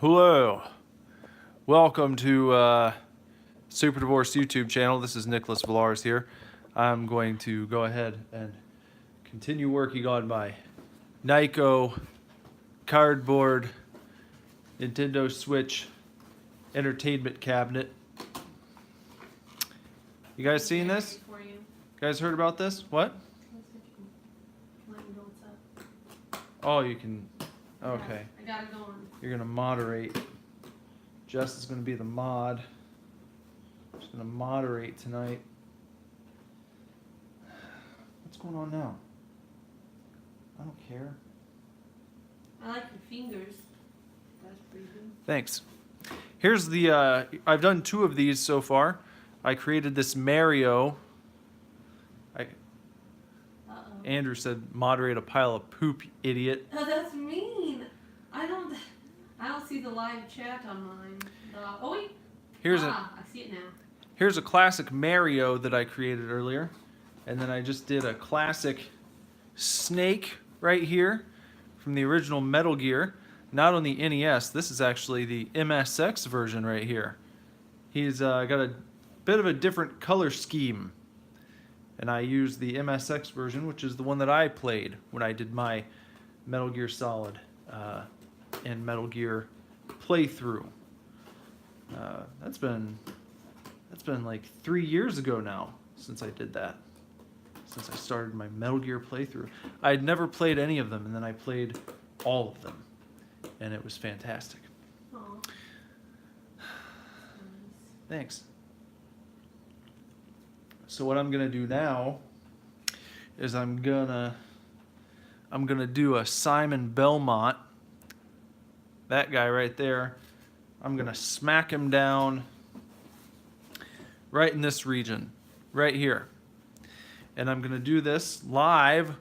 Hello. Welcome to Super Divorce YouTube channel. This is Nicholas Villars here. I'm going to go ahead and continue working on my Nyko cardboard Nintendo Switch entertainment cabinet. You guys seen this? You guys heard about this? What? Oh, you can. Okay. I got it going. You're gonna moderate. Jess is gonna be the mod. She's gonna moderate tonight. What's going on now? I don't care. I like your fingers. That's pretty good. Thanks. Here's the. I've done 2 of these so far. I created this Mario. Andrew said, "Moderate a pile of poop, idiot." Oh, that's mean. I don't see the live chat on mine. Oh wait. I see it now. Here's a classic Mario that I created earlier, and then I just did a classic Snake right here from the original Metal Gear, not on the NES. This is actually the MSX version right here. He's got a bit of a different color scheme. And I used the MSX version, which is the one that I played when I did my Metal Gear Solid and Metal Gear playthrough. That's been like 3 years ago now since I did that. Since I started my Metal Gear playthrough. I had never played any of them, and then I played all of them. And it was fantastic. Aww. Thanks. So what I'm gonna do now is I'm gonna do a Simon Belmont. That guy right there. I'm gonna smack him down right in this region, right here. And I'm gonna do this live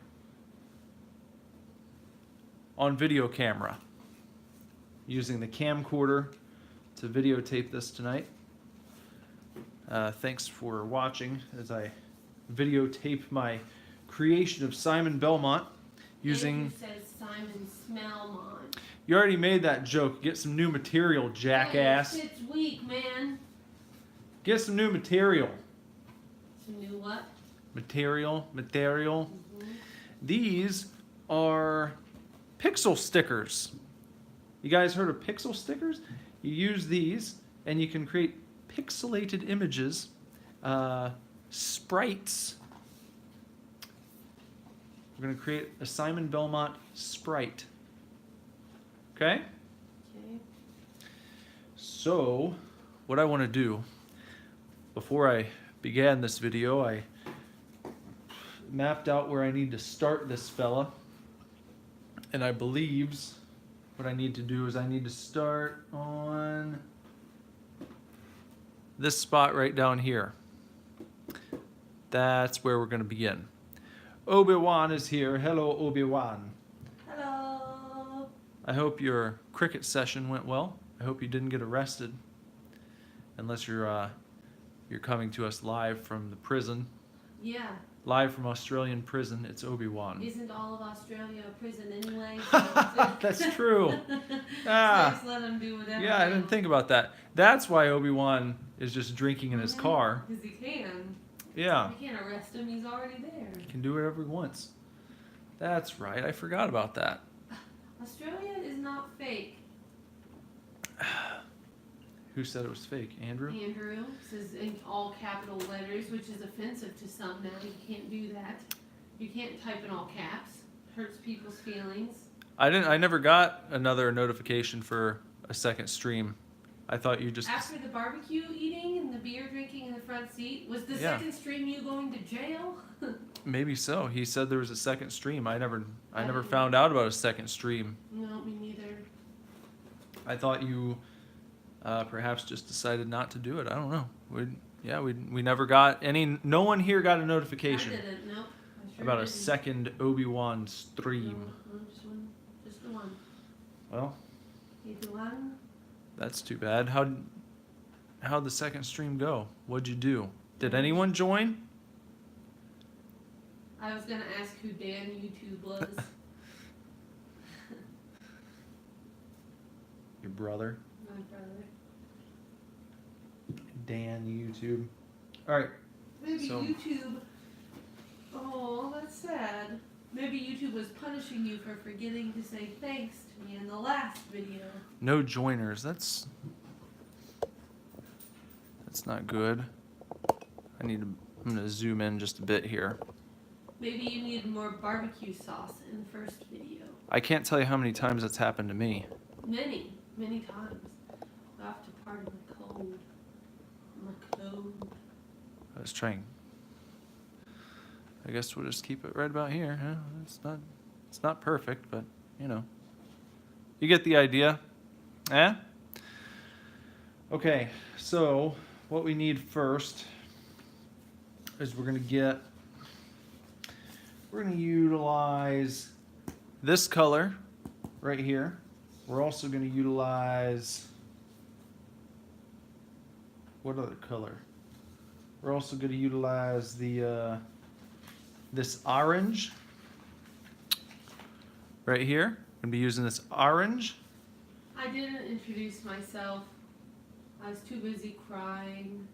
on video camera using the camcorder to videotape this tonight. Thanks for watching as I videotape my creation of Simon Belmont using... Andrew says Simon Smellmont. You already made that joke. Get some new material, jackass. It's weak, man. Get some new material. Some new what? Material. Mm-hmm. These are pixel stickers. You guys heard of pixel stickers? You use these and you can create pixelated images, sprites. We're going to create a Simon Belmont sprite. Okay? Okay. So, what I want to do, before I began this video, I mapped out where I need to start this fella. And I believe what I need to do is I need to start on this spot right down here. That's where we're going to begin. Obi-Wan is here. Hello, Obi-Wan. Hello. I hope your cricket session went well. I hope you didn't get arrested, unless you're coming to us live from the prison. Yeah. Live from Australian prison. It's Obi-Wan. Isn't all of Australia a prison anyway? That's true. So just let them do whatever. Yeah, I didn't think about that. That's why Obi-Wan is just drinking in his car. Because he can. Yeah. You can't arrest him. He's already there. He can do whatever he wants. That's right. I forgot about that. Australia is not fake. Who said it was fake? Andrew? Andrew says in all capital letters, which is offensive to some now. You can't do that. You can't type in all caps. Hurts people's feelings. I never got another notification for a second stream. I thought you just... After the barbecue eating and the beer drinking in the front seat, was the second stream you going to jail? Maybe so. He said there was a second stream. I never found out about a second stream. No, me neither. I thought you perhaps just decided not to do it. I don't know. We never got any... No one here got a notification I didn't. Nope. I sure about didn't. a second Obi-Wan stream. No, just the one. Well, Either one. that's too bad. How'd the second stream go? What'd you do? Did anyone join? I was gonna ask who Dan YouTube was. Your brother. My brother. Dan YouTube. All right. Maybe So- YouTube. Oh, that's sad. Maybe YouTube was punishing you for forgetting to say thanks to me in the last video. No joiners. That's not good. I'm gonna zoom in just a bit here. Maybe you needed more barbecue sauce in the first video. I can't tell you how many times that's happened to me. Many, many times. I have to pardon the code. My code. I was trying. I guess we'll just keep it right about here. Huh? It's not perfect, but you know. You get the idea. Eh? Okay, so what we need first is we're gonna utilize this color right here. We're also gonna utilize what other color? We're also gonna utilize the this orange right here. I'm gonna be using this orange. I didn't introduce myself. I was too busy crying.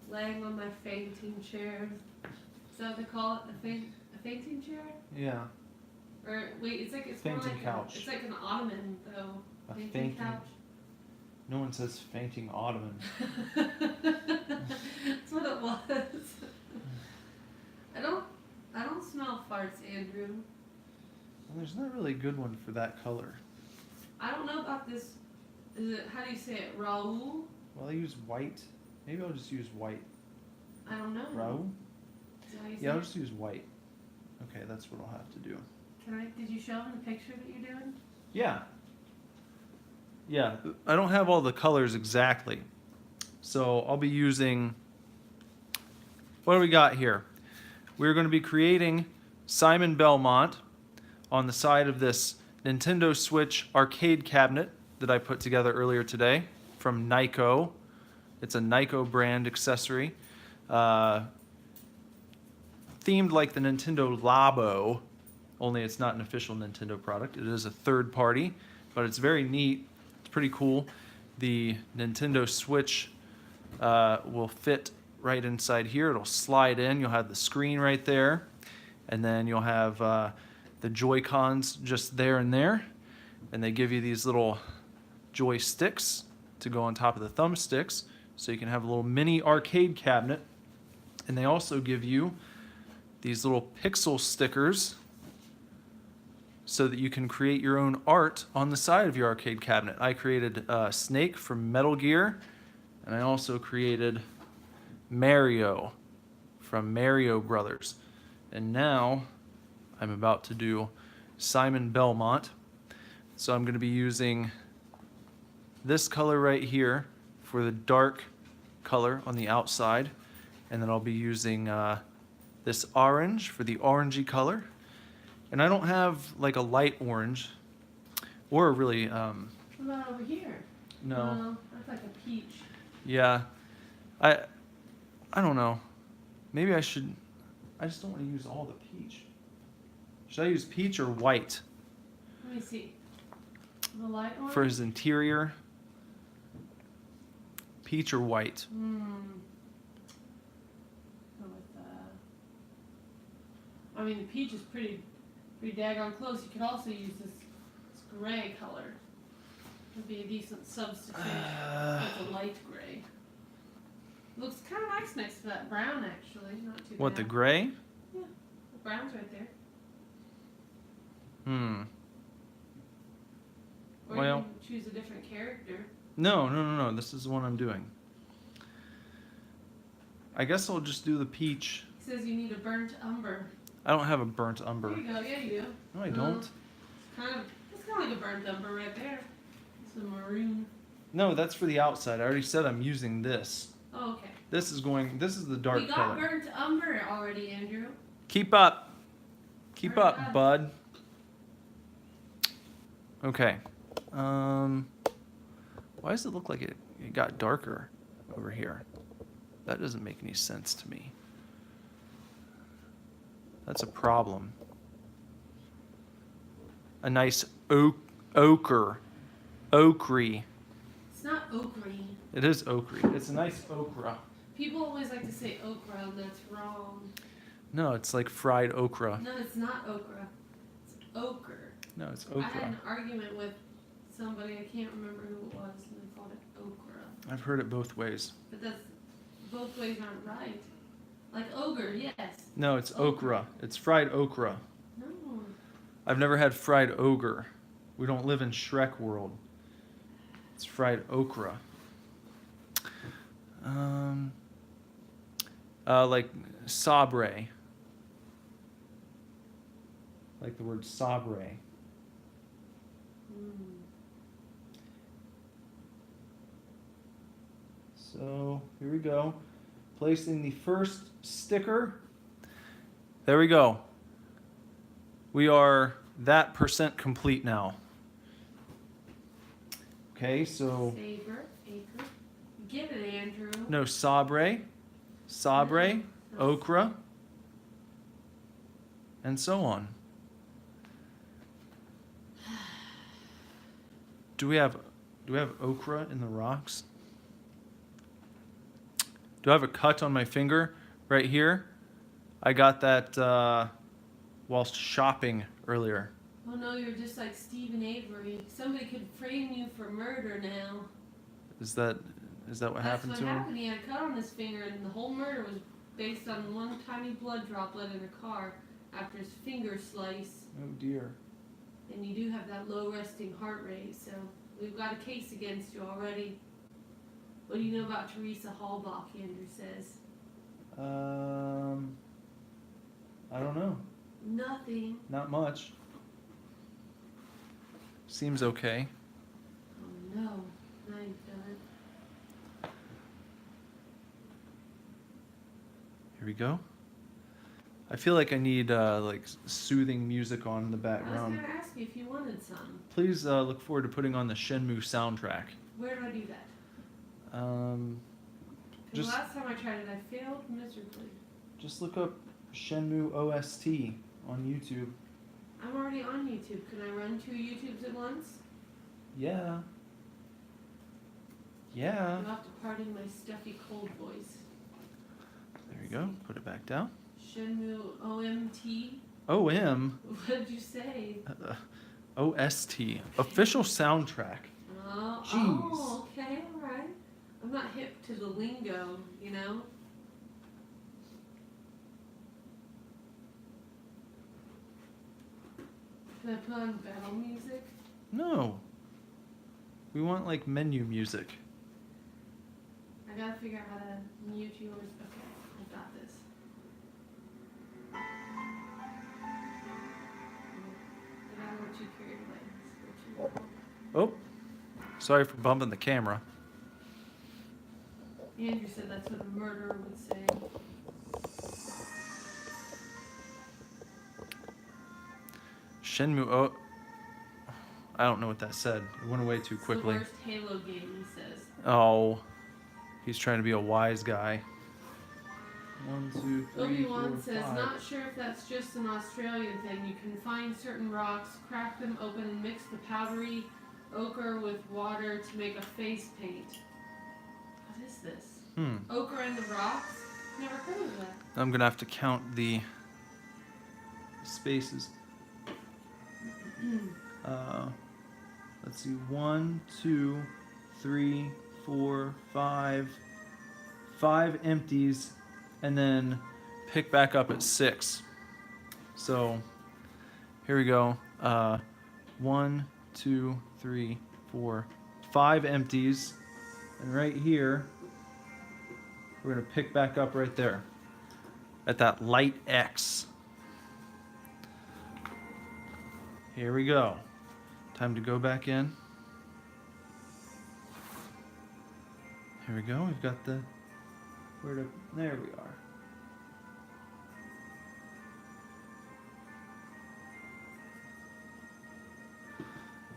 Laying on my fainting chair. Is that what they call it? A fainting chair? Yeah. Or wait, it's more Fainting like couch. It's like an ottoman though. A Fainting fainting- couch. No one says fainting ottoman. That's what it was. I don't smell farts, Andrew. Well, there's not really a good one for that color. I don't know about this. Is it, how do you say it? Raul? Well, I use white. Maybe I'll just use white. I don't know. Raoul? Is that how you say Yeah, I'll it? just use white. Okay, that's what I'll have to do. Did you show him the picture that you're doing? Yeah. Yeah, I don't have all the colors exactly. So I'll be using, what do we got here? We're going to be creating Simon Belmont on the side of this Nintendo Switch arcade cabinet that I put together earlier today from Nyko. It's a Nyko brand accessory. Themed like the Nintendo Labo, only it's not an official Nintendo product. It is a third party, but it's very neat. It's pretty cool. The Nintendo Switch will fit right inside here. It'll slide in. You'll have the screen right there. And then you'll have the Joy-Cons just there and there. And they give you these little joysticks to go on top of the thumbsticks. So you can have a little mini arcade cabinet. And they also give you these little pixel stickers so that you can create your own art on the side of your arcade cabinet. I created Snake from Metal Gear, and I also created Mario from Mario Brothers. And now I'm about to do Simon Belmont. So I'm going to be using this color right here for the dark color on the outside, and then I'll be using this orange for the orangey color. And I don't have like a light orange or a really What about over here? no. That's like a peach. Yeah. I don't know. Maybe I should. I just don't want to use all the peach. Should I use peach or white Let me see. The light one? for his interior? Peach or white? Go with I mean, the peach is pretty daggone close. You could also use this gray color. Would be a decent substitute. It's a light gray. Looks kind of nice next to that brown, actually. Not too bad. What, the gray? Yeah, the brown's right there. Or Well- you can choose a different character. No. This is the one I'm doing. I guess I'll just do the peach. It says you need a burnt umber. I don't have a burnt umber. There you go. Yeah, you do. No, I don't. It's kind of like a burnt umber right there. It's a maroon. No, that's for the outside. I already said I'm using this. Oh, okay. This is the dark We got color. burnt umber already, Andrew. Keep up. Keep Very up, good. bud. Okay. Why does it look like it got darker over here? That doesn't make any sense to me. That's a problem. A nice Ochre. Ochre. It's not ochre. It is ochre. It's a nice okra. People always like to say okra, and that's wrong. No, it's like fried okra. No, it's not okra. It's ochre. No, it's I had okra. an argument with somebody, I can't remember who it was, and they called it okra. I've heard it both ways. But that's, both ways aren't right. Like ogre, yes. No, it's okra. It's fried okra. No. I've never had fried ogre. We don't live in Shrek world. It's fried okra. Like sabre. Like the word sabre. Mm. So here we go. Placing the first sticker. There we go. We are that % complete now. Okay, so Saber, acre. Get it, Andrew. no sabre, No. okra, and so on. Do we have okra in the rocks? Do I have a cut on my finger right here? I got that whilst shopping earlier. Oh no, you're just like Stephen Avery. Somebody could frame you for murder now. Is that what happened That's to what him? happened. He had a cut on his finger, and the whole murder was based on one tiny blood droplet in a car after his finger slice. Oh dear. And you do have that low resting heart rate, so we've got a case against you already. What do you know about Teresa Hallbach, Andrew says? I don't know. Nothing. Not much. Seems okay. Oh no, now you've done it. Here we go. I feel like I need like soothing music on in the I was background. gonna ask you if you wanted some. Please look forward to putting on the Shenmue soundtrack. Where do I do that? 'Cause Because just last time I tried it, I failed miserably. just look up Shenmue OST on YouTube. I'm already on YouTube. Can I run 2 YouTubes at once? Yeah. Yeah. You'll have to pardon my stuffy cold voice. There you go. Put it back down. Shenmue OMT? OM. What did you say? OST. Official soundtrack. Oh, Jeez. oh, okay, alright. I'm not hip to the lingo, you know? Can I put on battle music? No. We want like menu music. I gotta figure out how to mute yours. Okay, I got this. I got more too carried away. Oh. Sorry for bumping the camera. Andrew said that's what a murderer would say. Shenmue. Oh. I don't know what that said. It went away too quickly. It's the worst Halo game, he says. Oh. He's trying to be a wise guy. 1, 2, 3, Obi-Wan 4, says, 5. not sure if that's just an Australian thing. You can find certain rocks, crack them open, and mix the powdery ochre with water to make a face paint. What is this? Ochre in the rocks? Never heard of that. I'm gonna have to count the spaces. Let's see. 1, 2, 3, 4, 5. 5 empties, and then pick back up at 6. So here we go. 1, 2, 3, 4, 5 empties, and right here we're gonna pick back up right there at that light X. Here we go. Time to go back in. Here we go. We've got the there we are.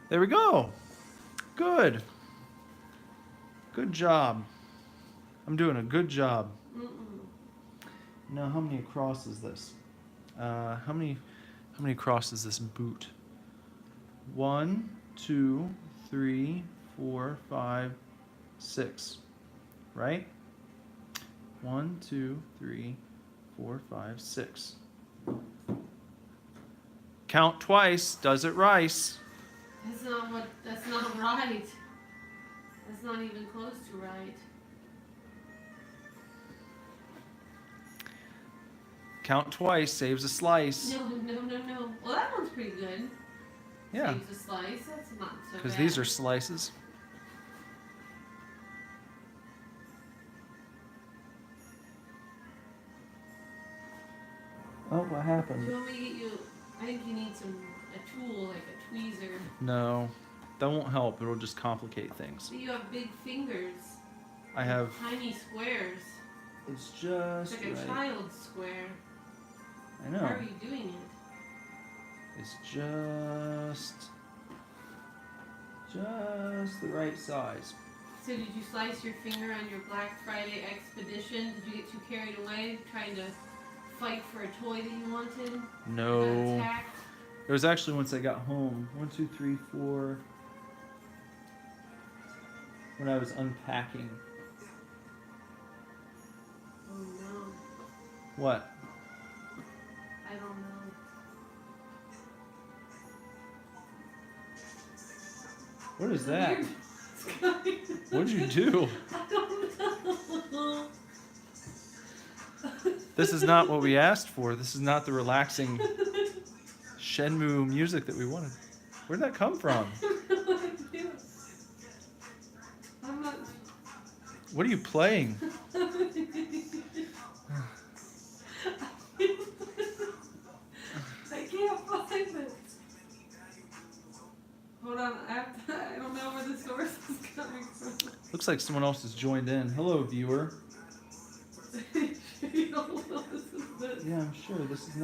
There we go. Good. Good job. I'm doing a good job. Now, how many across is this? How many across is this boot? 1, 2, 3, 4, 5, 6. Right? 1, 2, 3, 4, 5, 6. Count twice. Does it rice? That's not right. That's not even close to right. Count twice saves a slice. No. Well, that one's pretty good. Yeah, Saves a slice. That's not so bad. because these are slices. Oh, what Do you happened? want me to get you? I think you need a tool like a tweezer. No, that won't help. It'll just complicate things. But you have big fingers. I have. Tiny squares. It's It's just like a right. child's square. I know. How are you doing it? It's just the right size. So did you slice your finger on your Black Friday expedition? Did you get too carried away trying to fight for a toy that you wanted? No. You got attacked? It was actually once I got home. 1, 2, 3, 4. When I was unpacking. Oh no. What? I don't know. What is that? Weird. What'd you do? I don't know. This is not what we asked for. This is not the relaxing Shenmue music that we wanted. Where'd that come from? No idea. I'm not. What are you playing? I can't find it. Hold on, I don't know where the source is coming from. Looks like someone else has joined in. Hello, viewer. You don't know this is it. Yeah, I'm sure this is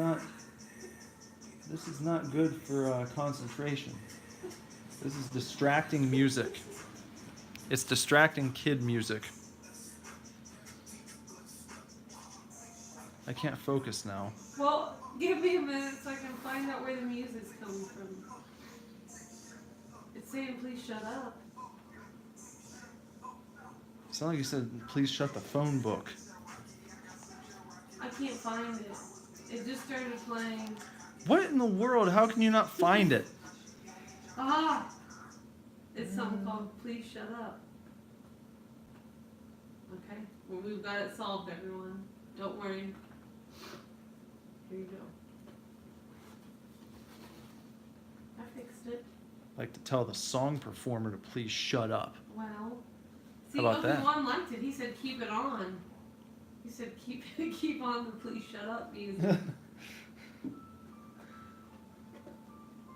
not good for concentration. This is distracting music. It's distracting kid music. I can't focus now. Well, give me a minute so I can find out where the music's coming from. It's saying please shut up. It's not like you said, please shut the phone book. I can't find it. It just started playing. What in the world? How can you not find it? Ah! It's something called Please Shut Up. Okay? Well, we've got it solved, everyone. Don't worry. Here you go. I fixed it. Like to tell the song performer to please shut up. Well, see, How about that? Obi-Wan liked it. He said keep it on. He said keep on the Please Shut Up music.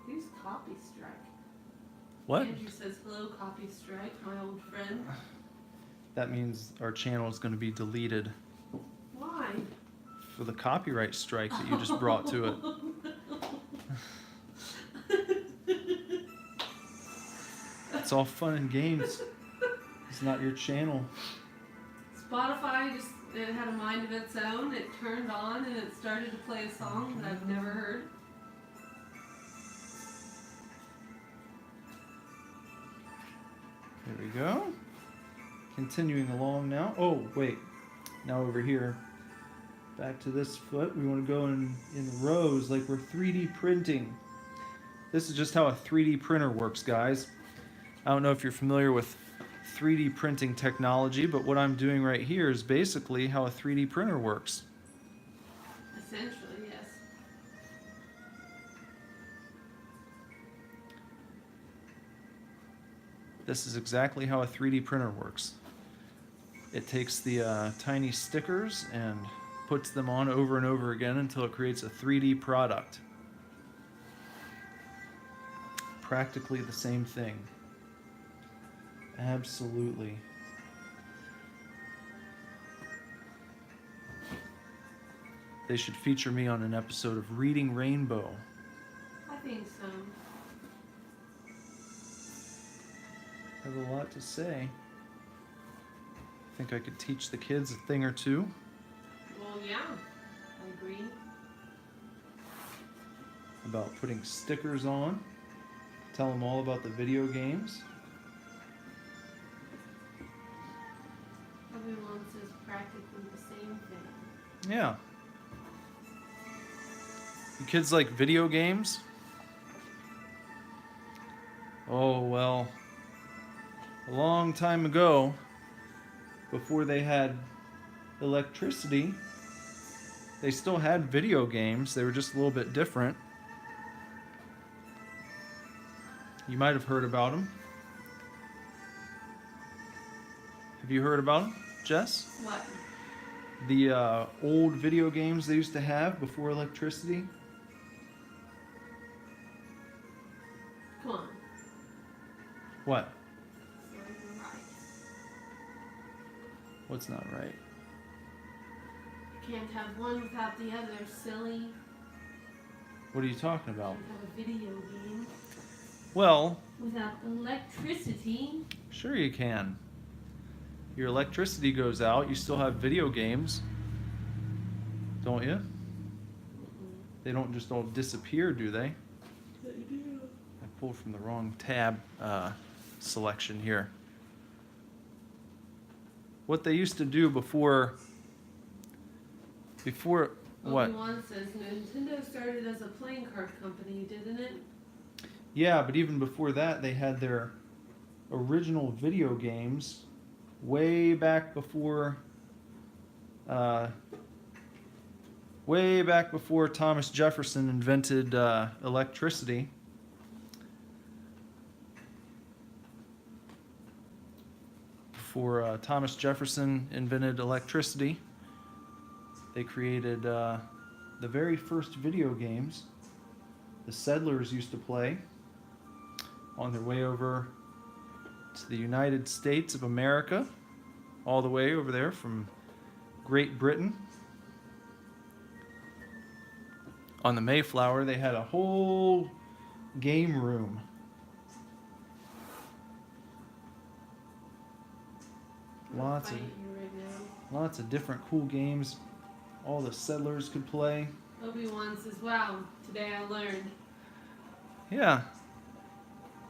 Who's Copy Strike? What? Andrew says hello, Copy Strike, my old friend. That means our channel is going to be deleted Why? for the copyright strike that you just brought to it. It's all fun and games. It's not your channel. Spotify just it had a mind of its own. It turned on and it started to play a song that I've never heard. There we go. Continuing along now. Oh, wait. Now over here. Back to this foot. We want to go in rows like we're 3D printing. This is just how a 3D printer works, guys. I don't know if you're familiar with 3D printing technology, but what I'm doing right here is basically how a 3D printer works. Essentially, yes. This is exactly how a 3D printer works. It takes the tiny stickers and puts them on over and over again until it creates a 3D product. Practically the same thing. Absolutely. They should feature me on an episode of Reading Rainbow. I think so. I have a lot to say. I think I could teach the kids a thing or two. Well, yeah, I agree. About putting stickers on. Tell them all about the video games. Everyone says practically the same thing. Yeah. You kids like video games? Oh, well, a long time ago, before they had electricity, they still had video games. They were just a little bit different. You might have heard about them. Have you heard about them, Jess? What? The old video games they used to have before electricity? Come on. What? So you're right. What's not right? You can't have one without the other, silly. What are you talking You about? can't have a video game Well, without electricity. sure you can. Your electricity goes out, you still have video games, don't you? They don't just all disappear, do they? They do. I pulled from the wrong tab selection here. What they used to do before what? Obi-Wan says Nintendo started as a playing card company, didn't it? Yeah, but even before that, they had their original video games way back before Thomas Jefferson invented electricity. Before Thomas Jefferson invented electricity, they created the very first video games the settlers used to play on their way over to the United States of America, all the way over there from Great Britain. On the Mayflower, they had a whole game room. Lots of Fighting you right now. lots of different cool games all the settlers could play. Obi-Wan says, wow, today I learned. Yeah.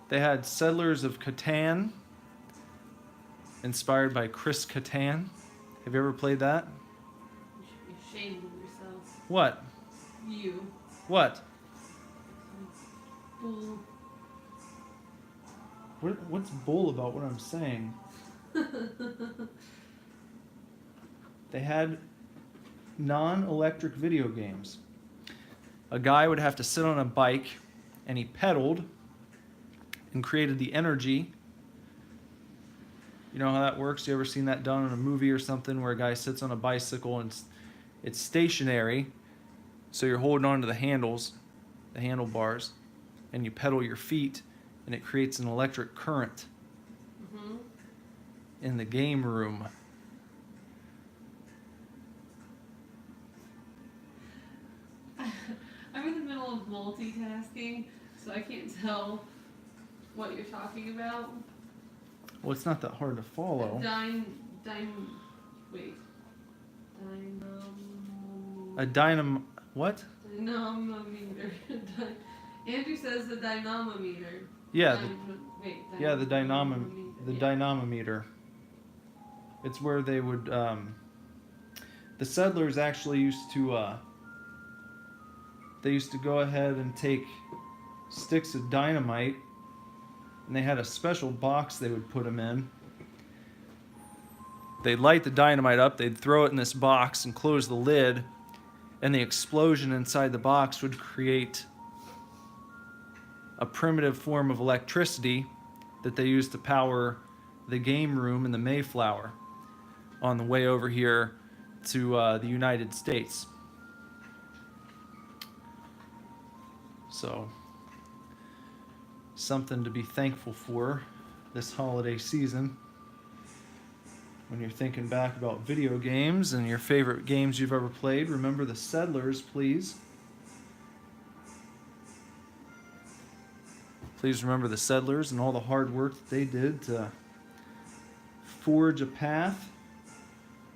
They had Settlers of Catan, inspired by Chris Catan. Have you ever played that? You should be ashamed of yourself. What? You. What? Fool. What's bull about what I'm saying? They had non-electric video games. A guy would have to sit on a bike and he pedaled and created the energy. You know how that works? You ever seen that done in a movie or something where a guy sits on a bicycle and it's stationary, so you're holding on to the handles, the handlebars, and you pedal your feet and it creates an electric current in the game room. I'm in the middle of multitasking, so I can't tell what you're talking about. Well, it's not that hard to follow. What? Dynamometer. Andrew says the dynamometer. Yeah, the dynamometer. dynamometer. It's where they would the settlers actually used to they used to go ahead and take sticks of dynamite, and they had a special box they would put them in. They'd light the dynamite up, they'd throw it in this box and close the lid, and the explosion inside the box would create a primitive form of electricity that they used to power the game room in the Mayflower on the way over here to the United States. So, something to be thankful for this holiday season. When you're thinking back about video games and your favorite games you've ever played, remember the settlers, please. Please remember the settlers and all the hard work that they did to forge a path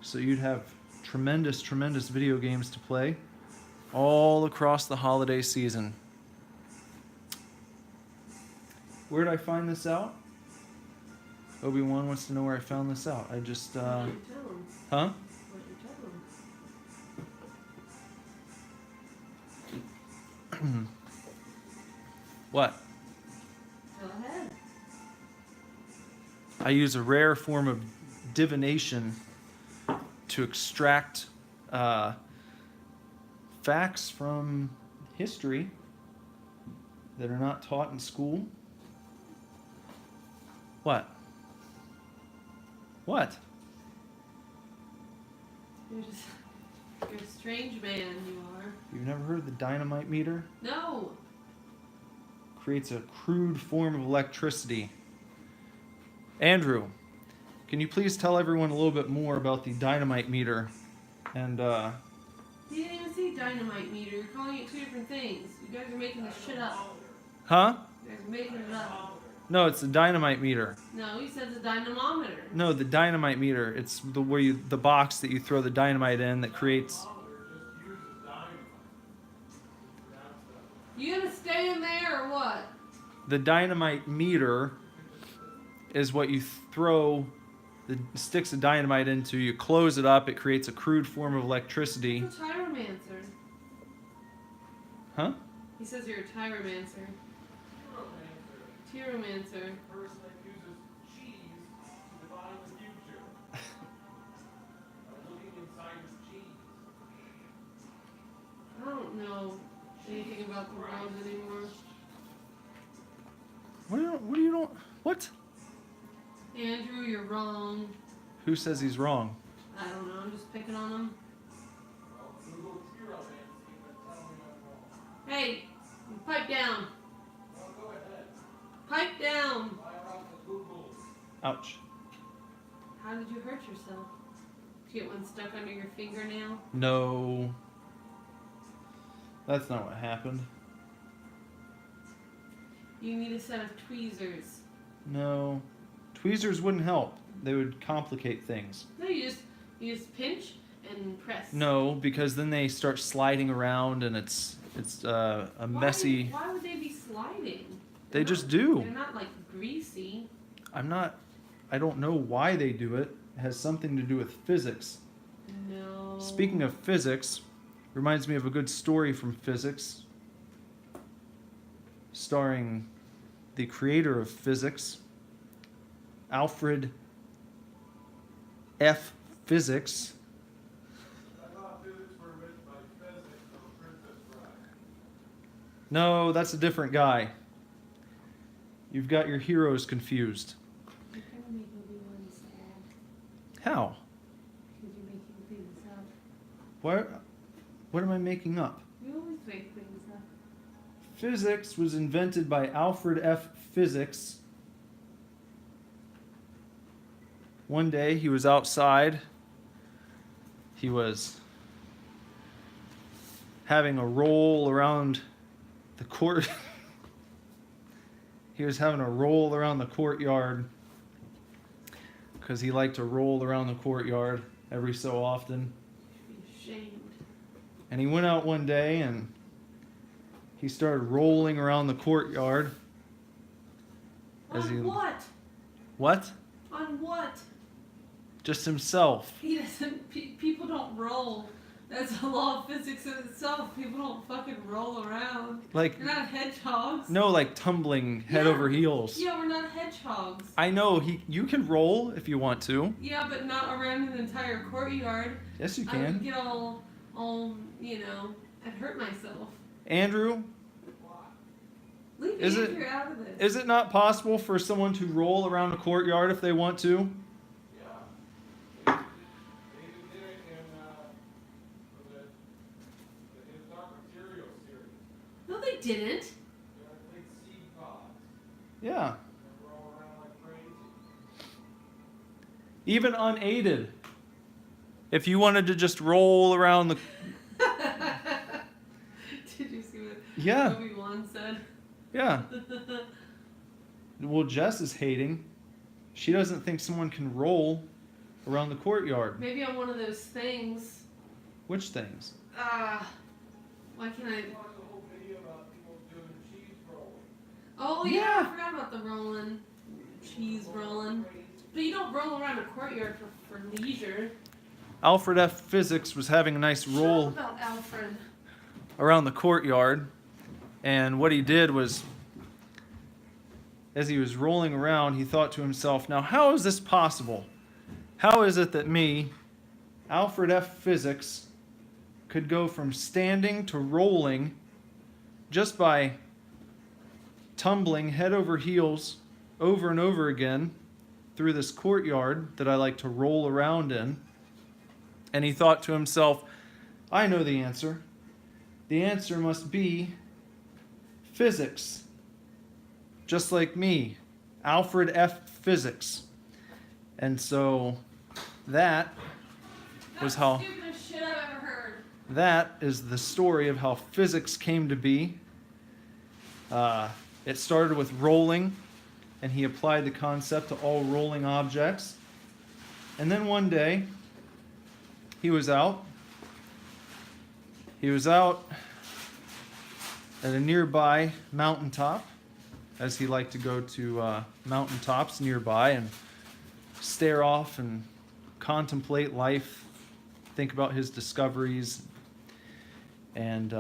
so you'd have tremendous, tremendous video games to play all across the holiday season. Where did I find this out? Obi-Wan wants to know where I found this out. I just, Why don't you tell him? huh? Why don't you tell him? What? Go ahead. I use a rare form of divination to extract facts from history that are not taught in school. What? What? You're a strange man, you are. You've never heard of the dynamite meter? No. Creates a crude form of electricity. Andrew, can you please tell everyone a little bit more about the dynamite meter? And, You didn't even say dynamite meter. You're calling it two different things. You guys are making this shit up. huh? You guys are making it up. No, it's the dynamite meter. No, he said the dynamometer. No, the dynamite meter. It's the box that you throw the dynamite in that creates. You gonna stay in there or what? The dynamite meter is what you throw the sticks of dynamite into. You close it up. It creates a crude form of electricity. It's a tyromancer. Huh? He says you're a tyromancer. Tyromancer. Person that uses cheese to divine the future. I'm looking inside his cheese. I don't know anything about the world anymore. What do you don't? What? Andrew, you're wrong. Who says he's wrong? I don't know. I'm just picking on him. Well, Google Tyromancy, but tell me I'm wrong. Hey, pipe down. Well, go ahead. Pipe down. Fire off the Google. Ouch. How did you hurt yourself? Did you get one stuck under your fingernail? No. That's not what happened. You need a set of tweezers. No. Tweezers wouldn't help. They would complicate things. No, you just pinch and press. No, because then they start sliding around and it's a messy. Why would they be sliding? They just do. They're not like greasy. I don't know why they do it. It has something to do with physics. No. Speaking of physics, reminds me of a good story from physics, starring the creator of physics, Alfred F. Physics. I thought physics were written by physics from Princess Bride. No, that's a different guy. You've got your heroes confused. You're kind of making Obi-Wan sad. How? Because you're making things up. What am I making up? You always make things up. Physics was invented by Alfred F. Physics. One day he was outside. He was having a roll around the court. He was having a roll around the courtyard because he liked to roll around the courtyard every so often. You should be ashamed. And he went out one day and he started rolling around the courtyard. On what? What? On what? Just himself. He doesn't. People don't roll. That's a law of physics in itself. People don't fucking roll around. Like, You're not hedgehogs. no, like tumbling head Yeah. over heels. Yeah, we're not hedgehogs. I know, you can roll if you want to. Yeah, but not around an entire courtyard. Yes, you I would can. get all, I'd hurt myself. Andrew, Leave Is it- Andrew out of this. is it not possible for someone to roll around a courtyard if they want to? Yeah. They even did it in the Dark Materials series. No, they didn't. They had big seed pods Yeah. and roll around like crazy. Even unaided. If you wanted to just roll around the... Did you see what Yeah, Obi-Wan said? yeah. Well, Jess is hating. She doesn't think someone can roll around the courtyard. Maybe on one of those things. Which things? Why can't I? Watch the whole video about people doing cheese rolling. Oh yeah, Yeah. I forgot about the rolling. Cheese rolling. But you don't roll around a courtyard for leisure. Alfred F. Physics was having a nice Shut roll up about Alfred. around the courtyard, and what he did was, as he was rolling around, he thought to himself, now how is this possible? How is it that me, Alfred F. Physics, could go from standing to rolling just by tumbling head over heels over and over again through this courtyard that I like to roll around in? And he thought to himself, I know the answer. The answer must be physics. Just like me, Alfred F. Physics. And so that was That's how, the stupidest shit I've ever heard. that is the story of how physics came to be. It started with rolling, and he applied the concept to all rolling objects. And then one day, he was out at a nearby mountaintop, as he liked to go to mountaintops nearby and stare off and contemplate life, think about his discoveries. And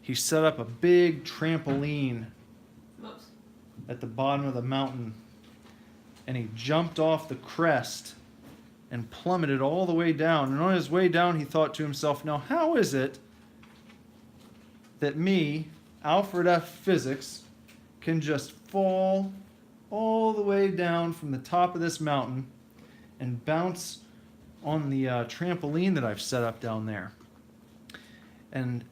he set up a big trampoline Whoops. at the bottom of the mountain, and he jumped off the crest and plummeted all the way down. And on his way down, he thought to himself, now how is it that me, Alfred F. Physics, can just fall all the way down from the top of this mountain and bounce on the trampoline that I've set up down there? And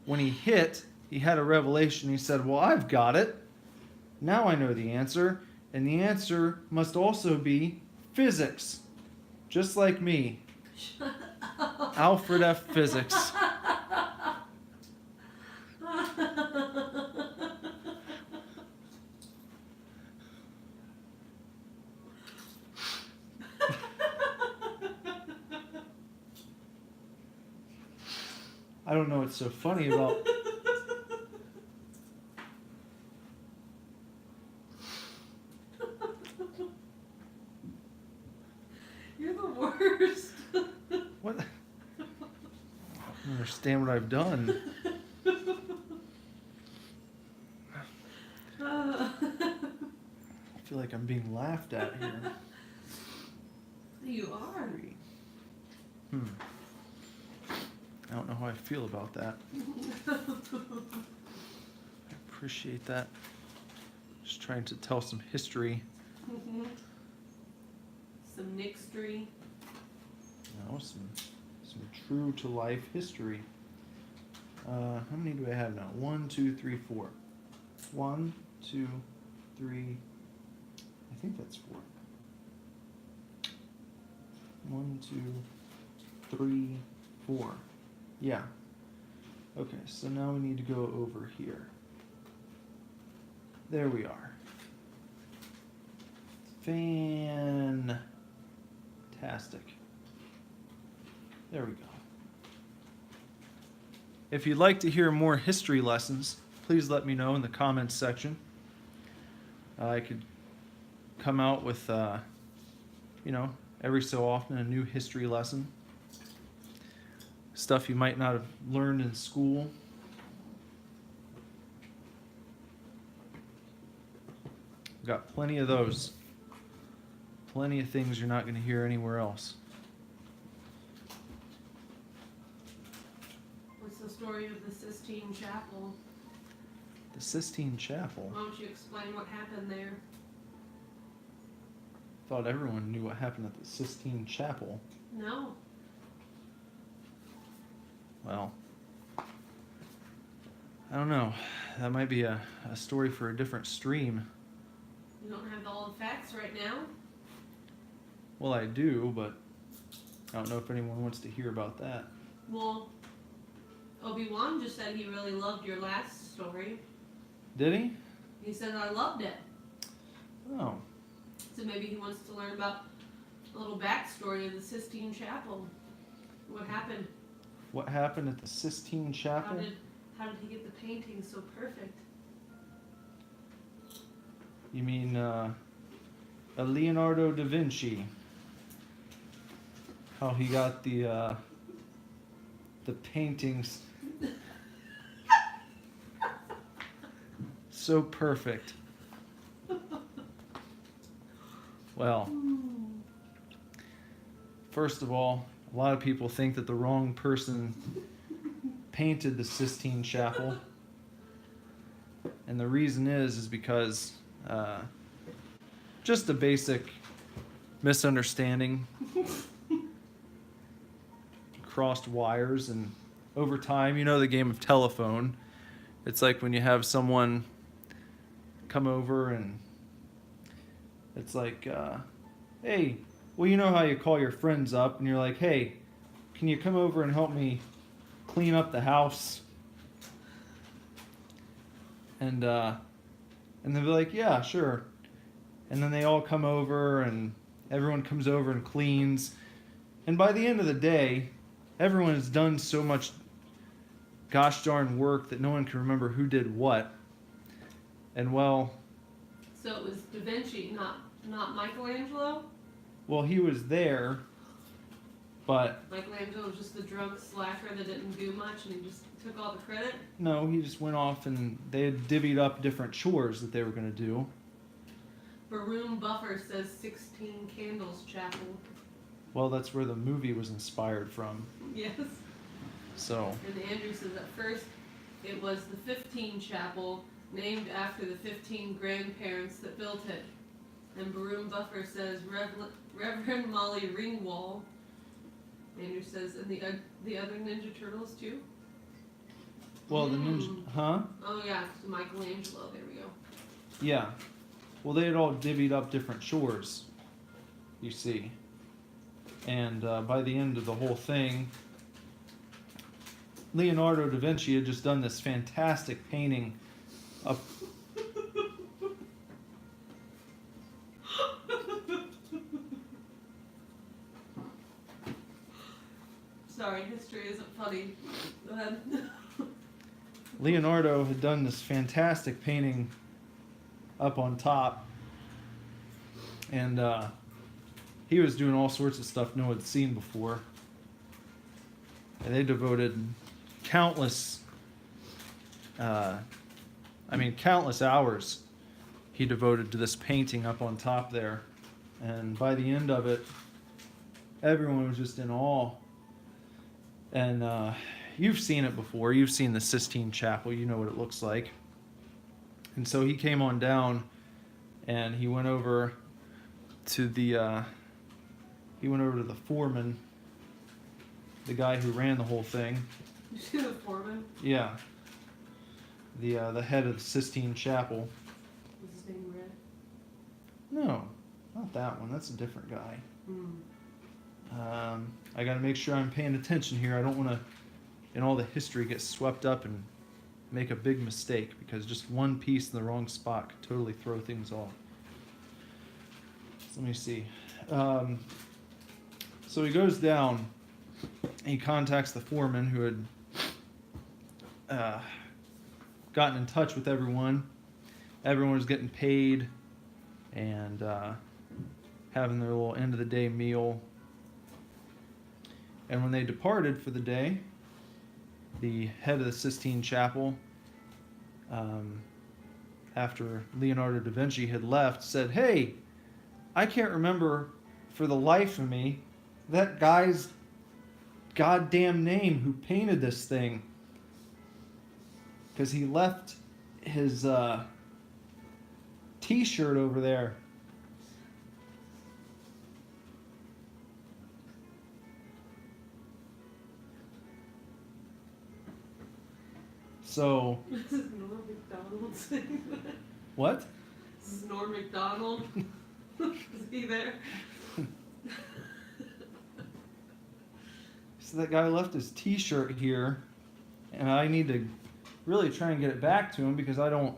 when he hit, he had a revelation. He said, well, I've got it. Now I know the answer. And the answer must also be physics. Just like me, Shut up. Alfred F. Physics. I don't know what's so funny about. You're the worst. What? I don't understand what I've done. I feel like I'm being laughed at here. You are. I don't know how I feel about that. I appreciate that. Just trying to tell some history. Some nixtry. No, some true to life history. How many do I have now? 1, 2, 3, 4. 1, 2, 3. I think that's 4. 1, 2, 3, 4. Yeah. Okay, so now we need to go over here. There we are. Fantastic. There we go. If you'd like to hear more history lessons, please let me know in the comments section. I could come out with, every so often a new history lesson. Stuff you might not have learned in school. We've got plenty of those. Plenty of things you're not going to hear anywhere else. What's the story of the Sistine Chapel? The Sistine Chapel. Why don't you explain what happened there? Thought everyone knew what happened at the Sistine Chapel. No. Well, I don't know. That might be a story for a different stream. You don't have all the facts right now. Well, I do, but I don't know if anyone wants to hear about that. Well, Obi-Wan just said he really loved your last story. Did he? He said, I loved it. Oh. So maybe he wants to learn about a little backstory of the Sistine Chapel. What happened? What happened at the Sistine Chapel? How did he get the painting so perfect? You mean a Leonardo da Vinci? How he got the paintings so perfect. Well, first of all, a lot of people think that the wrong person painted the Sistine Chapel. And the reason is because just a basic misunderstanding. Crossed wires, and over time, you know the game of telephone. It's like when you have someone come over and it's like, hey, well, you know how you call your friends up and you're like, hey, can you come over and help me clean up the house? And they'll be like, yeah, sure. And then they all come over and everyone comes over and cleans. And by the end of the day, everyone has done so much gosh darn work that no one can remember who did what. And well... So it was Da Vinci, not Michelangelo? Well, he was there, but... Michelangelo was just the drunk slacker that didn't do much and he just took all the credit? No, he just went off and they had divvied up different chores that they were going to do. Baroom Buffer says 16 Candles Chapel. Well, that's where the movie was inspired from. Yes. So... And Andrew says at first it was the 15 Chapel, named after the 15 grandparents that built it. And Baroom Buffer says Reverend Molly Ringwald. Andrew says, and the other Ninja Turtles too? Well, the ninja... Huh? Oh yeah, it's Michelangelo, there we go. Yeah. Well, they had all divvied up different chores, you see. And by the end of the whole thing, Leonardo da Vinci had just done this fantastic painting of... Sorry, history isn't funny. Go ahead. Leonardo had done this fantastic painting up on top. And he was doing all sorts of stuff no one had seen before. And they devoted countless hours he devoted to this painting up on top there. And by the end of it, everyone was just in awe. And you've seen it before. You've seen the Sistine Chapel. You know what it looks like. And so he came on down and he went over to the foreman, the guy who ran the whole thing. You see the foreman? Yeah. The head of the Sistine Chapel. Was his name Red? No, not that one. That's a different guy. Hmm. I got to make sure I'm paying attention here. I don't want to, in all the history, get swept up and make a big mistake, because just one piece in the wrong spot could totally throw things off. So let me see. So he goes down. He contacts the foreman who had gotten in touch with everyone. Everyone was getting paid and having their little end of the day meal. And when they departed for the day, the head of the Sistine Chapel, after Leonardo da Vinci had left, said, "Hey, I can't remember for the life of me that guy's goddamn name who painted this thing, because he left his t-shirt over there." So... This is Norm MacDonald saying that. What? This is Norm MacDonald. Is he there? So that guy left his t-shirt here, and I need to really try and get it back to him, because I don't...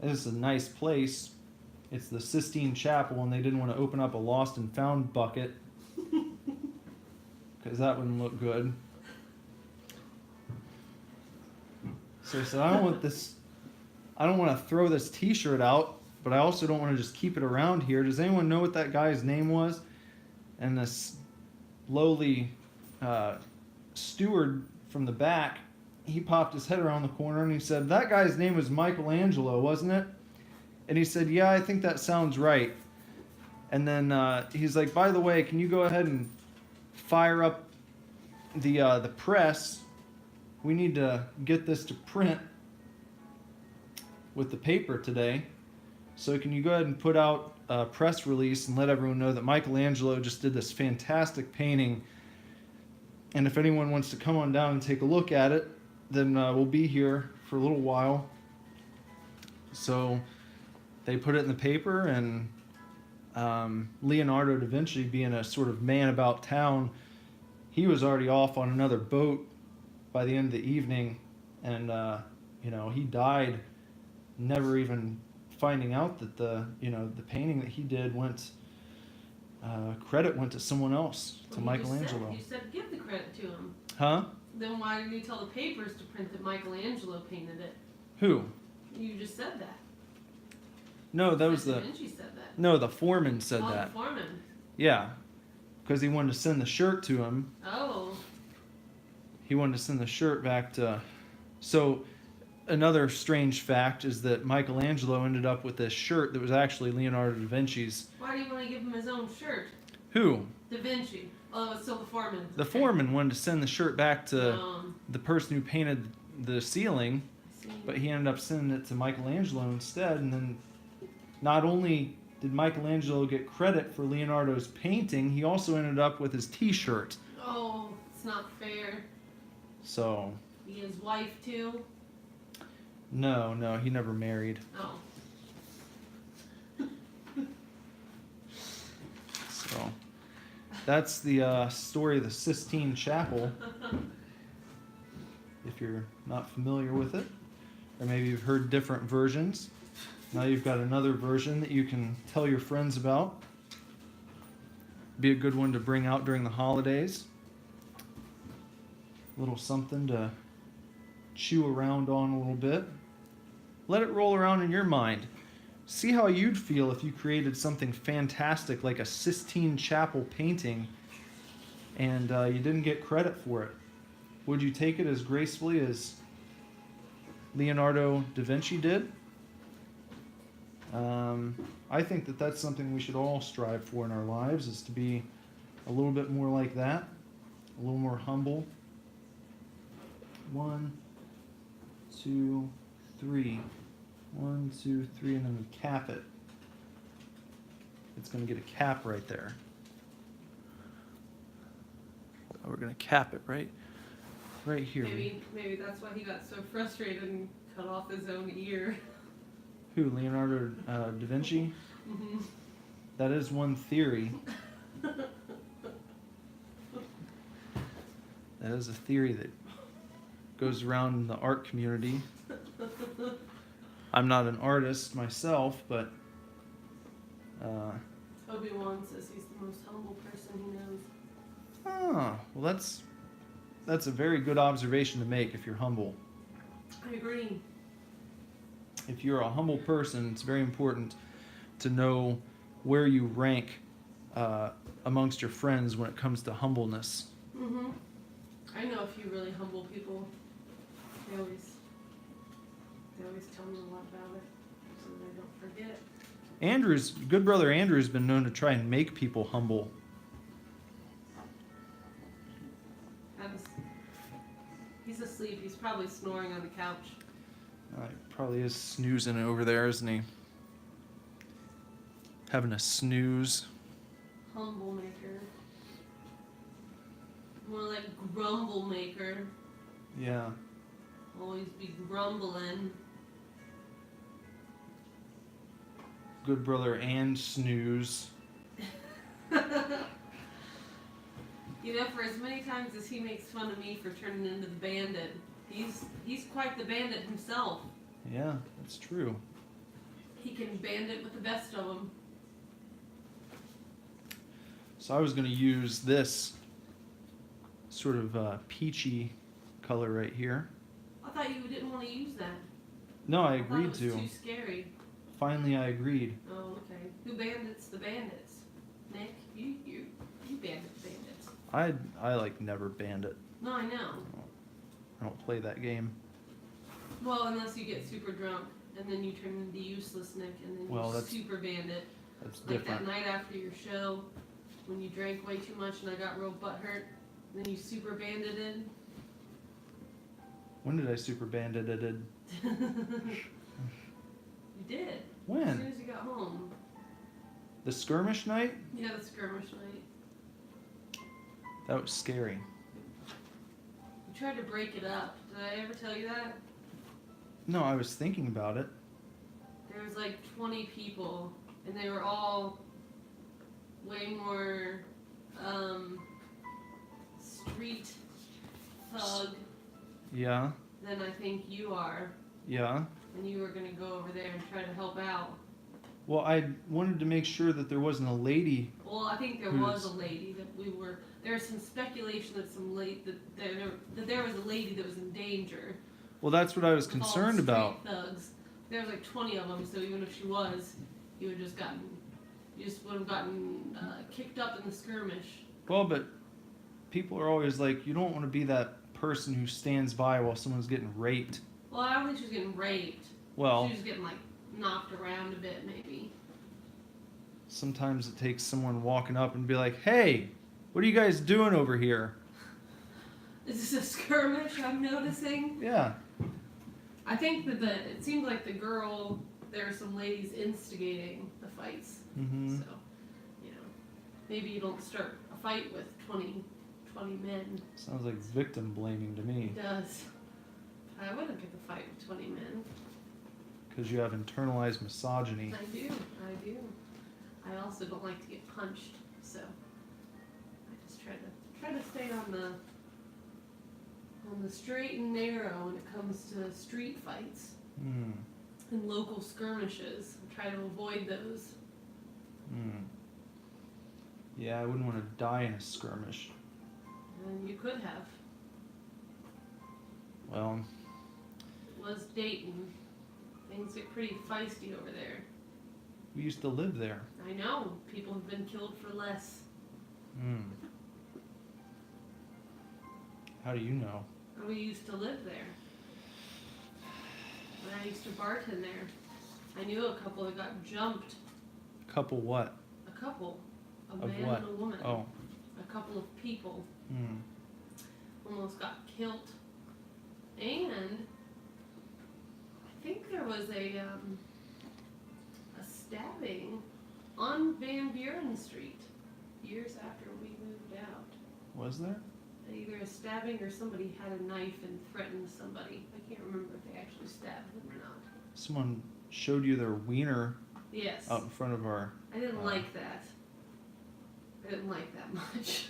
This is a nice place. It's the Sistine Chapel, and they didn't want to open up a lost and found bucket, because that wouldn't look good. So he said, I don't want to throw this t-shirt out but I also don't want to just keep it around here. Does anyone know what that guy's name was? And this lowly steward from the back, he popped his head around the corner and he said, "That guy's name was Michelangelo, wasn't it?" And he said, "Yeah, I think that sounds right." And then he's like, "By the way, can you go ahead and fire up the press? We need to get this to print with the paper today. So can you go ahead and put out a press release and let everyone know that Michelangelo just did this fantastic painting. And if anyone wants to come on down and take a look at it, then we'll be here for a little while." So they put it in the paper, and Leonardo da Vinci, being a sort of man about town, he was already off on another boat by the end of the evening, and he died never even finding out that the painting that he did credit went to someone else, to Michelangelo. You said give the credit to him. Huh? Then why didn't you tell the papers to print that Michelangelo painted it? Who? You just said that. No, that was Da the Vinci said that. no. The foreman said Oh, that. the foreman. Yeah, because he wanted to send the shirt to him. Oh. He wanted to send the shirt back to. So, another strange fact is that Michelangelo ended up with this shirt that was actually Leonardo da Vinci's. Why do you want to give him his own shirt? Who? Da Vinci. Oh, it's still the foreman. The Okay. foreman wanted to send the shirt back to Um, the person who painted the ceiling, see. but he ended up sending it to Michelangelo instead. And then, not only did Michelangelo get credit for Leonardo's painting, he also ended up with his T-shirt. Oh, it's not fair. So, His wife too. no, he never married. Oh. So, that's the story of the Sistine Chapel. If you're not familiar with it, or maybe you've heard different versions, now you've got another version that you can tell your friends about. Be a good one to bring out during the holidays. A little something to chew around on a little bit. Let it roll around in your mind. See how you'd feel if you created something fantastic like a Sistine Chapel painting and you didn't get credit for it. Would you take it as gracefully as Leonardo da Vinci did? I think that that's something we should all strive for in our lives, is to be a little bit more like that, a little more humble. 1, 2, 3. 1, 2, 3, and then we cap it. It's going to get a cap right there. We're going to cap it right here. Maybe that's why he got so frustrated and cut off his own ear. Who, Leonardo da Vinci? Mm-hmm. That is one theory. That is a theory that goes around in the art community. I'm not an artist myself, but Obi-Wan says he's the most humble person he knows. well, that's a very good observation to make if you're humble. I agree. If you're a humble person, it's very important to know where you rank amongst your friends when it comes to humbleness. Mm-hmm. I know a few really humble people. They always tell me a lot about it, so they don't forget. Good brother Andrew's been known to try and make people humble. He's asleep. He's probably snoring on the couch. He probably is snoozing over there, isn't he? Having a snooze. Humble maker. More like grumble maker. Yeah. Always be grumbling. Good brother and snooze. You know, for as many times as he makes fun of me for turning into the bandit, he's quite the bandit himself. Yeah, that's true. He can bandit with the best of them. So I was going to use this sort of peachy color right here. I thought you didn't want to use that. No, I I thought it agreed was to. too scary. finally I agreed. Oh, okay. Who bandits the bandits? Nick, you bandit the bandits. I like never banned it. No, I know. I don't play that game. Well, unless you get super drunk and then you turn into useless Nick and then Well, you that's super bandit. That's Like different. that night after your show when you drank way too much and I got real butthurt. And then you super bandited. When did I super bandit it? You did. As When? soon as you got home. The skirmish night? Yeah, the skirmish night. That was scary. You tried to break it up. Did I ever tell you that? No, I was thinking about it. There was like 20 people, and they were all way more street thug Yeah, than I think you are. yeah. And you were gonna go over there and try to help out. Well, I wanted to make sure that there wasn't a lady. Well, I think there was a lady that we were. There was some speculation that there was a lady that was in danger. Well, that's what I was with all the concerned street about. Thugs. There was like 20 of them, so even if she was, you would just would have gotten kicked up in the skirmish. Well, but people are always like, you don't want to be that person who stands by while someone's getting raped. Well, I don't think she was getting raped. Well, She was getting like knocked around a bit, maybe. sometimes it takes someone walking up and be like, hey, what are you guys doing over here? Is this a skirmish I'm noticing? Yeah. I think that it seemed like the girl, there were some ladies instigating the fights. Mm-hmm. So, you know, maybe you don't start a fight with 20 men. Sounds like victim blaming to me. It does. I wouldn't get the fight with 20 men. Because you have internalized misogyny. I do. I also don't like to get punched, so I just try to stay on the straight and narrow when it comes to street fights Hmm. and local skirmishes. I try to avoid those. Hmm. Yeah, I wouldn't want to die in a skirmish. And you could have. Well, It was Dayton. Things get pretty feisty over there. we used to live there. I know. People have been killed for less. Hmm. How do you know? We used to live there. When I used to bartend there, I knew a couple that got jumped. Couple what? A couple. A Of man what? and a woman. Oh. A couple of people Hmm. almost got killed. And I think there was a stabbing on Van Buren Street years after we moved out. Was there? Either a stabbing or somebody had a knife and threatened somebody. I can't remember if they actually stabbed them or not. Someone showed you their wiener Yes. out in front of our... I didn't like that. I didn't like that much.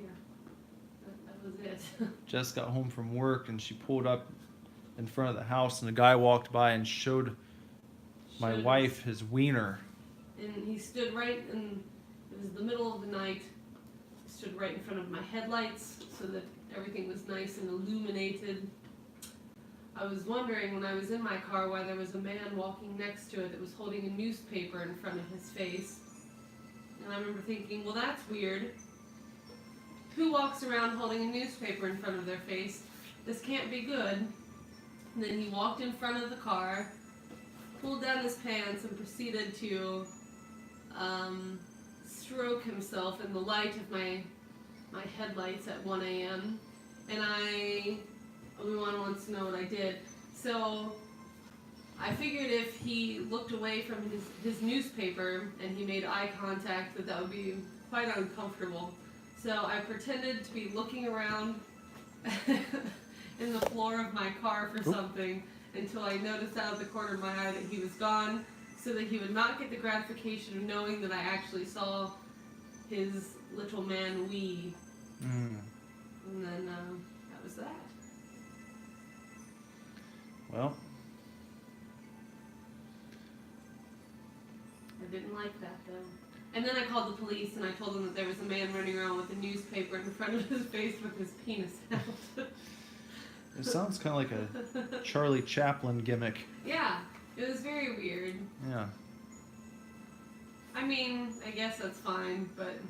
Yeah. That was it. Jess got home from work and she pulled up in front of the house and a guy walked by and showed my Showed us. wife his wiener. And he stood right in, it was the middle of the night, stood right in front of my headlights so that everything was nice and illuminated. I was wondering when I was in my car why there was a man walking next to it that was holding a newspaper in front of his face. And I remember thinking, well, that's weird. Who walks around holding a newspaper in front of their face? This can't be good. And then he walked in front of the car, pulled down his pants, and proceeded to stroke himself in the light of my headlights at 1 a.m. And everyone wants to know what I did. So I figured if he looked away from his newspaper and he made eye contact that would be quite uncomfortable. So I pretended to be looking around in the floor of my car for something until I noticed out of the corner of my eye that he was gone, so that he would not get the gratification of knowing that I actually saw his little man wee. Mm. And then that was that. Well, I didn't like that though. And then I called the police and I told them that there was a man running around with a newspaper in front of his face with his penis out. It sounds kind of like a Charlie Chaplin gimmick. Yeah, it was very weird. Yeah. I mean, I guess that's fine, but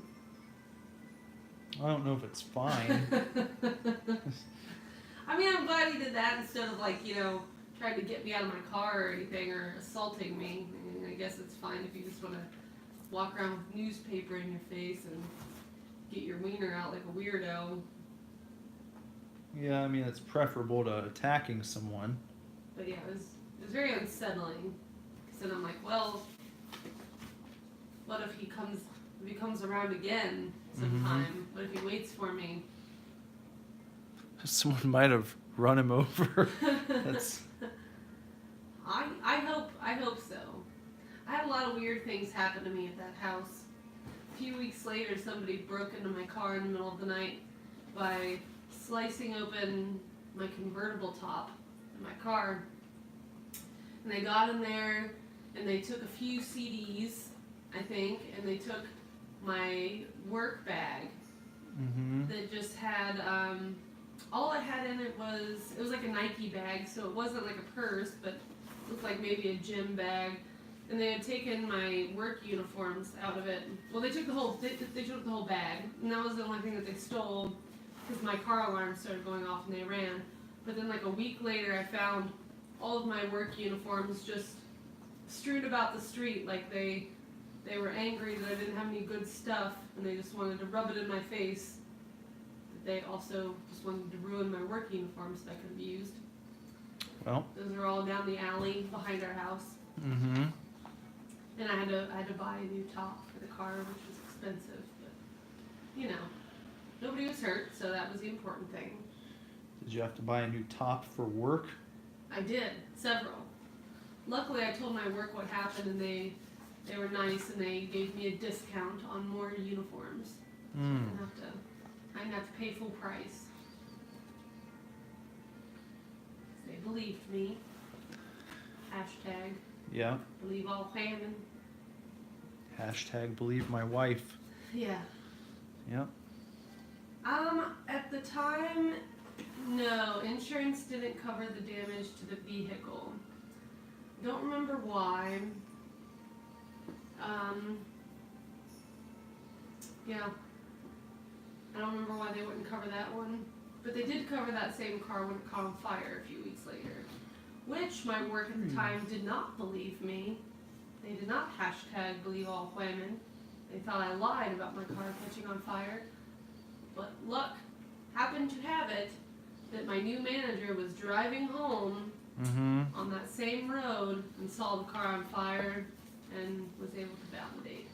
I don't know if it's fine. I mean, I'm glad he did that instead of like, trying to get me out of my car or anything or assaulting me. I mean, I guess it's fine if you just want to walk around with newspaper in your face and get your wiener out like a weirdo. Yeah, I mean, it's preferable to attacking someone. But yeah, it was very unsettling. Because then I'm like, well, what if he comes around again sometime? What if he waits for me? Someone might have run him over. That's. I hope so. I had a lot of weird things happen to me at that house. A few weeks later, somebody broke into my car in the middle of the night by slicing open my convertible top in my car. And they got in there and they took a few CDs, I think, and they took my work bag that just had, all it had in it was like a Nike bag, so it wasn't like a purse, but it looked like maybe a gym bag. And they had taken my work uniforms out of it. Well, they took the whole bag, and that was the only thing that they stole, because my car alarm started going off and they ran. But then like a week later, I found all of my work uniforms just strewn about the street, like they were angry that I didn't have any good stuff, and they just wanted to rub it in my face. They also just wanted to ruin my work uniforms that I could have used. Well. Those are all down the alley behind our house. And I had to buy a new top for the car, which was expensive, but nobody was hurt, so that was the important thing. Did you have to buy a new top for work? I did, several. Luckily, I told my work what happened, and they were nice, and they gave me a discount on more uniforms. So I didn't have to pay full price. They believed me. Hashtag. Yeah. Believe all women. Hashtag believe my wife. Yeah. Yep. At the time, no, insurance didn't cover the damage to the vehicle. Don't remember why. Yeah. I don't remember why they wouldn't cover that one. But they did cover that same car when it caught on fire a few weeks later. Which my work at the time did not believe me. They did not hashtag believe all women. They thought I lied about my car catching on fire. But luck happened to have it that my new manager was driving home on that same road and saw the car on fire and was able to validate.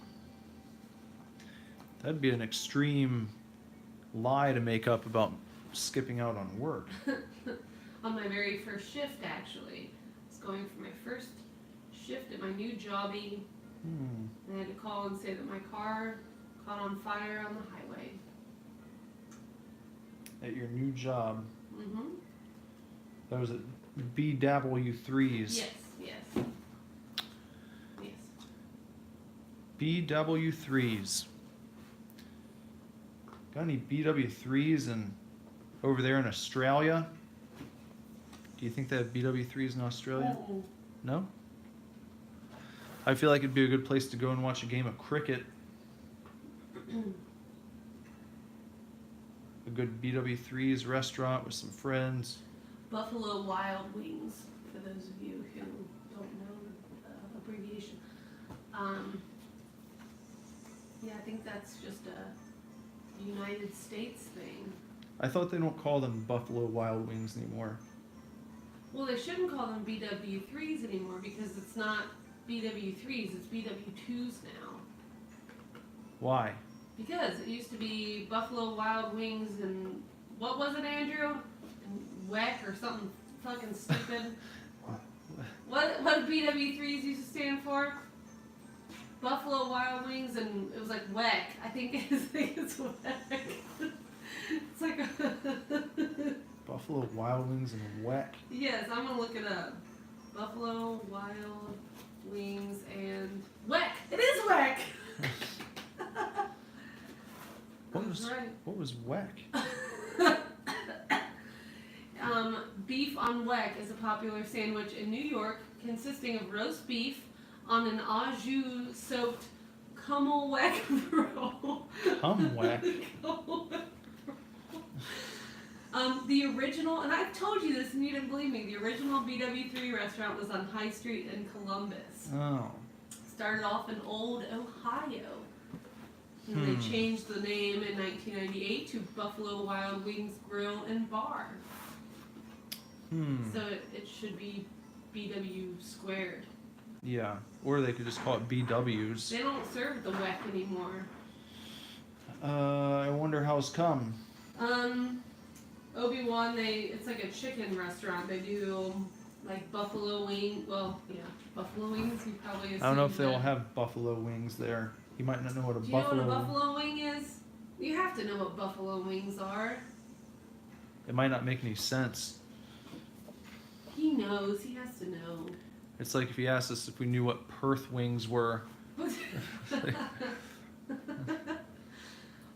That'd be an extreme lie to make up about skipping out on work. On my very first shift, actually. I was going for my first shift at my new jobby. And I had to call and say that my car caught on fire on the highway. At your new job. That was at BW3s. Yes. BW3s. Got any BW3s over there in Australia? Do you think they have BW3s in Australia? No? I feel like it'd be a good place to go and watch a game of cricket. A good BW3s restaurant with some friends. Buffalo Wild Wings, for those of you who don't know the abbreviation. Yeah, I think that's just a United States thing. I thought they don't call them Buffalo Wild Wings anymore. Well, they shouldn't call them BW3s anymore because it's not BW3s, it's BW2s now. Why? Because it used to be Buffalo Wild Wings and what was it, Andrew? WEC or something fucking stupid. What BW3s used to stand for? Buffalo Wild Wings, and it was like WEC. I think it's WEC. It's like Buffalo Wild Wings and WEC. Yes, I'm gonna look it up. Buffalo Wild Wings and WEC. It is WEC. What was WEC? on weck is a popular sandwich in New York consisting of roast beef on an au jus soaked Kummel weck roll. Kumwek. The original, and I've told you this and you didn't believe me, the original BW3 restaurant was on High Street in Columbus. Oh. Started off in Old Ohio. And they changed the name in 1998 to Buffalo Wild Wings Grill and Bar. So it should be BW squared. Yeah. Or they could just call it BW's. They don't serve the weck anymore. I wonder how it's come. Obi-Wan, it's like a chicken restaurant. They do like buffalo wing. Well, yeah, buffalo wings. You probably I don't know if assumed they'll that. have buffalo wings there. You might not know what a Do you know buffalo. what a buffalo wing is? You have to know what buffalo wings are. It might not make any sense. He knows. He has to know. It's like if he asked us if we knew what Perth wings were.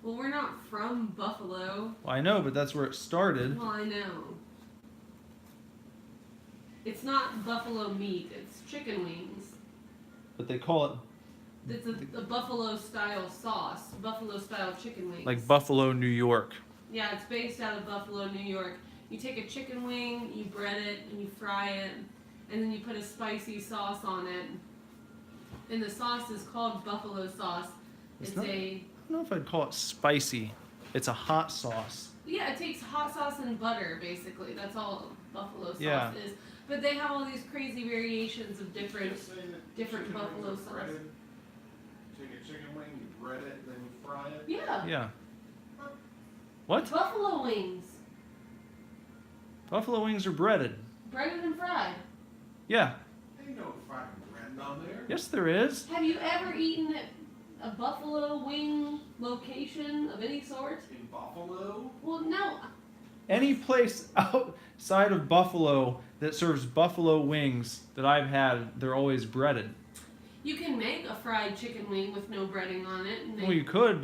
Well, we're not from Buffalo. Well, I know, but that's where it started. Well, I know. It's not buffalo meat. It's chicken wings. But they call it It's a buffalo style sauce. Buffalo style chicken wings. like Buffalo, New York. Yeah, it's based out of Buffalo, New York. You take a chicken wing, you bread it, and you fry it, and then you put a spicy sauce on it. And the sauce is called buffalo sauce. It's It's not- a I don't know if I'd call it spicy. It's a hot sauce. yeah, it takes hot sauce and butter basically. That's all buffalo sauce Yeah. is. But they have all these crazy variations of different. Just saying that different chicken buffalo wings are sauce. breaded. Take a chicken wing, you bread it, then you fry it. Yeah. Yeah. What? Buffalo wings, Buffalo wings are breaded. breaded and fried. Yeah. Ain't no fucking bread on there. Yes, there is. Have you ever eaten at a buffalo wing location of any sort? In Buffalo? Well, no. Any place outside of Buffalo that serves buffalo wings that I've had, they're always breaded. You can make a fried chicken wing with no breading on it. And Well, you could, but